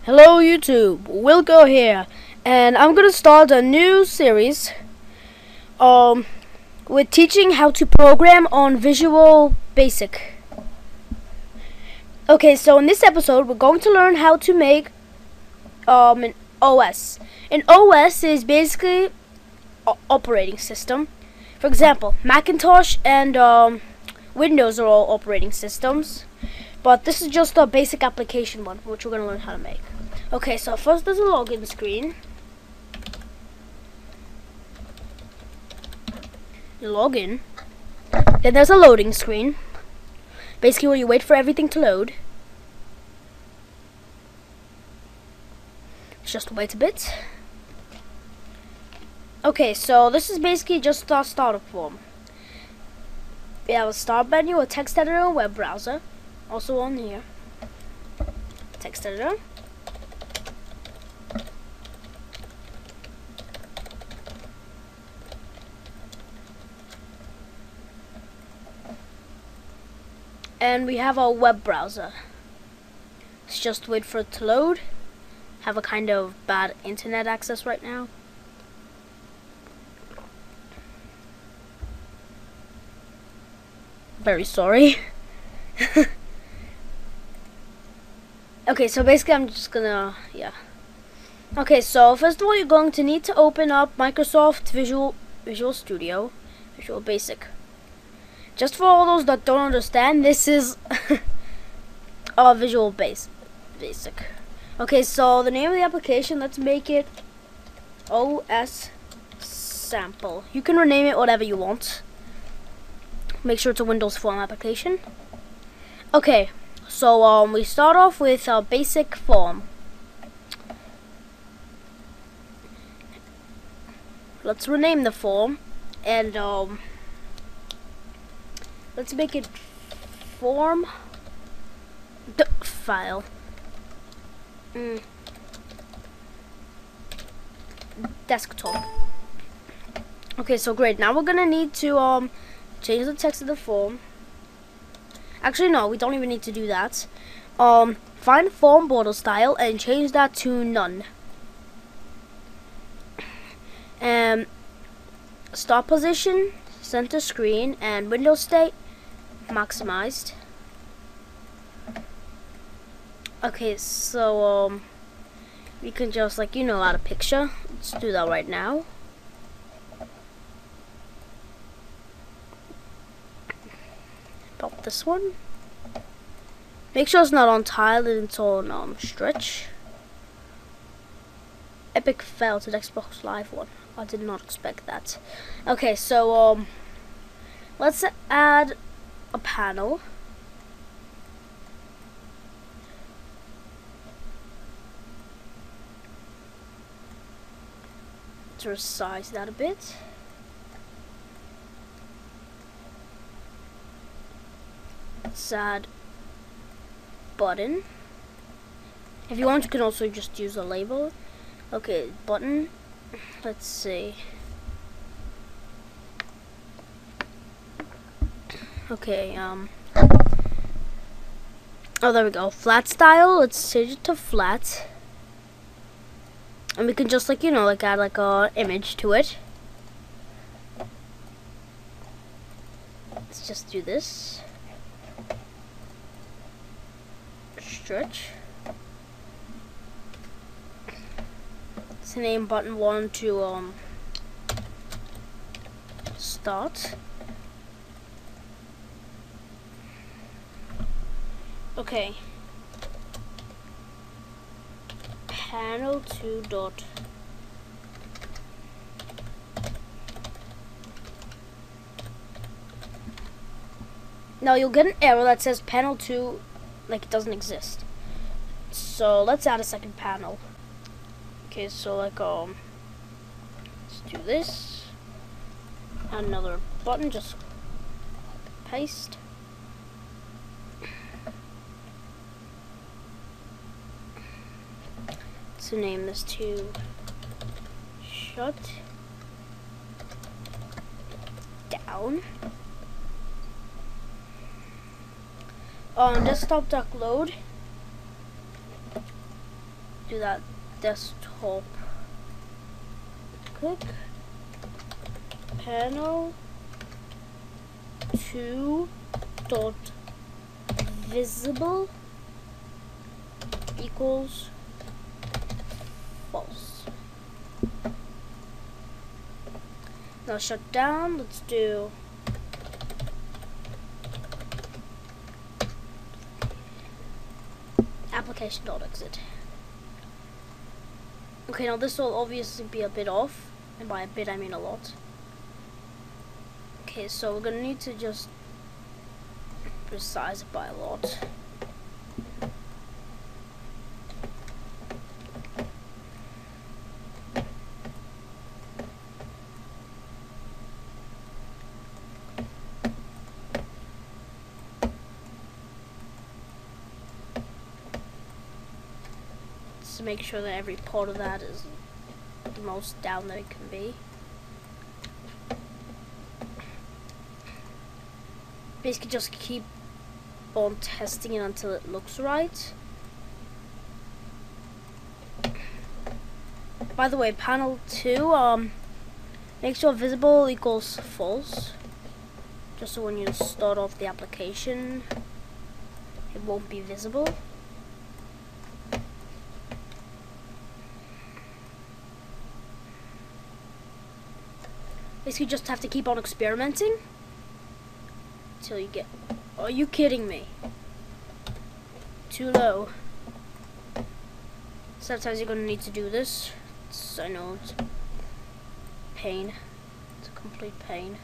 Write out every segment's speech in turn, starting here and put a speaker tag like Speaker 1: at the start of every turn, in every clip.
Speaker 1: Hello YouTube, Will Go here, and I'm gonna start a new series with teaching how to program on Visual Basic. Okay, so in this episode we're going to learn how to make an OS. An OS is basically operating system. For example, Macintosh and Windows are all operating systems, but this is just a basic application one which we're gonna learn how to make. Okay, so first there's a login screen. You log in. Then there's a loading screen. Basically where you wait for everything to load. Just wait a bit. Okay, so this is basically just our startup form. We have a start menu, a text editor, and a web browser. Also on here. Text editor. And we have our web browser. Let's just wait for it to load. Have a kind of bad internet access right now. Very sorry. Okay, so basically I'm just gonna, Okay, so first of all you're going to need to open up Microsoft Visual Studio, Visual Basic. Just for all those that don't understand, this is Visual Basic. Okay, so the name of the application, let's make it OS Sample. You can rename it whatever you want. Make sure it's a Windows Form application. Okay, so we start off with a basic form. Let's rename the form and let's make it form file. Desktop. Okay, so great. Now we're gonna need to change the text of the form. Actually, no, we don't even need to do that. Find form border style and change that to none. Start position, center screen, and Windows state maximized. Okay, so we can just add a picture. Let's do that right now. Pop this one. Make sure it's not on tile and it's on stretch. Epic fail to the Xbox Live one. I did not expect that. Okay, so let's add a panel. To resize that a bit. Let's add button. If you want, you can also just use a label. Okay, button. Let's see. Okay, oh, there we go. Flat style. Let's change it to flat. And we can just add a image to it. Let's just do this. Stretch. Let's name button 1 to start. Okay. Panel 2 dot. Now you'll get an error that says panel 2 it doesn't exist. So let's add a second panel. Okay, so let's do this. Add another button, just paste. So name this to shut down. On desktop.load, do that desktop. Click panel 2 dot visible equals false. Now shut down. Let's do application.exit. Okay, now this will obviously be a bit off, and by a bit I mean a lot. Okay, so we're gonna need to just resize it by a lot. To make sure that every part of that is the most down that it can be. Basically just keep on testing it until it looks right. By the way, panel 2, make sure visible equals false. Just so when you start off the application, it won't be visible. Basically just have to keep on experimenting until you get... Are you kidding me? Too low. Sometimes you're gonna need to do this. I know it's pain. It's a complete pain.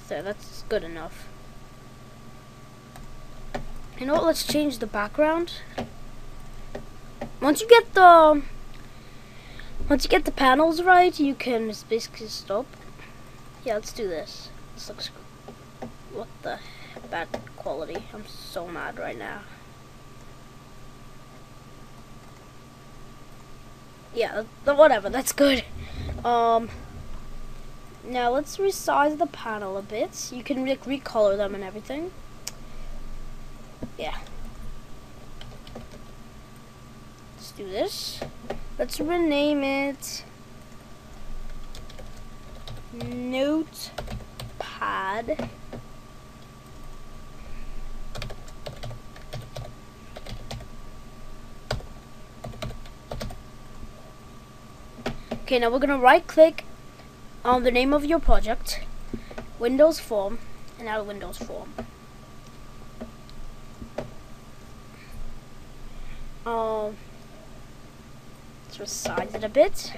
Speaker 1: So that's good enough. You know what? Let's change the background. Once you get the panels right, you can just basically stop. Yeah, let's do this. This looks... What the bad quality. I'm so mad right now. Yeah, whatever, that's good. Now let's resize the panel a bit. You can recolor them and everything. Yeah. Let's do this. Let's rename it Notepad. Okay, now we're gonna right click on the name of your project, Windows Form, and add a Windows Form. Let's resize it a bit.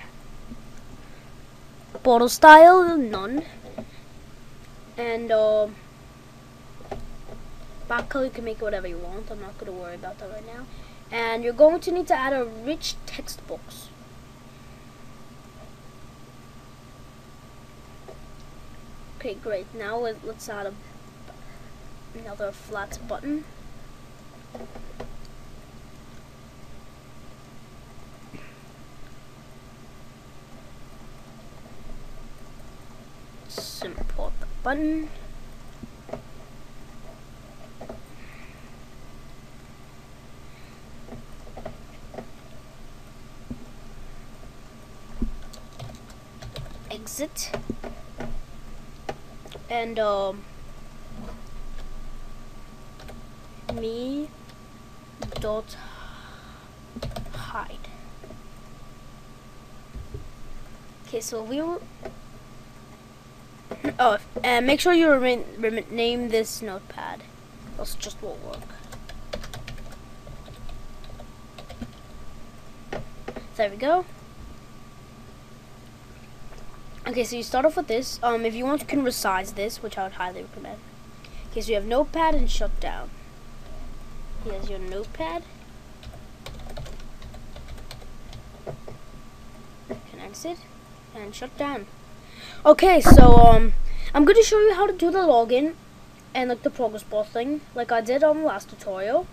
Speaker 1: Border style, none. And background, you can make it whatever you want. I'm not going to worry about that right now. And you're going to need to add a rich text box. Okay, great. Now let's add another flat button. Let's import the button. Exit. And me dot hide. Okay, so we will. Oh, and make sure you rename this notepad, else it just won't work. There we go. Okay, so you start off with this. If you want, you can resize this, which I would highly recommend. Okay, so you have Notepad and Shutdown. Here's your Notepad. You can exit and shut down. Okay, so I'm going to show you how to do the login and like the progress bar thing, like I did on the last tutorial.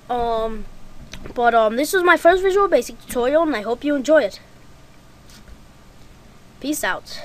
Speaker 1: This was my first Visual Basic tutorial, and I hope you enjoy it. Peace out.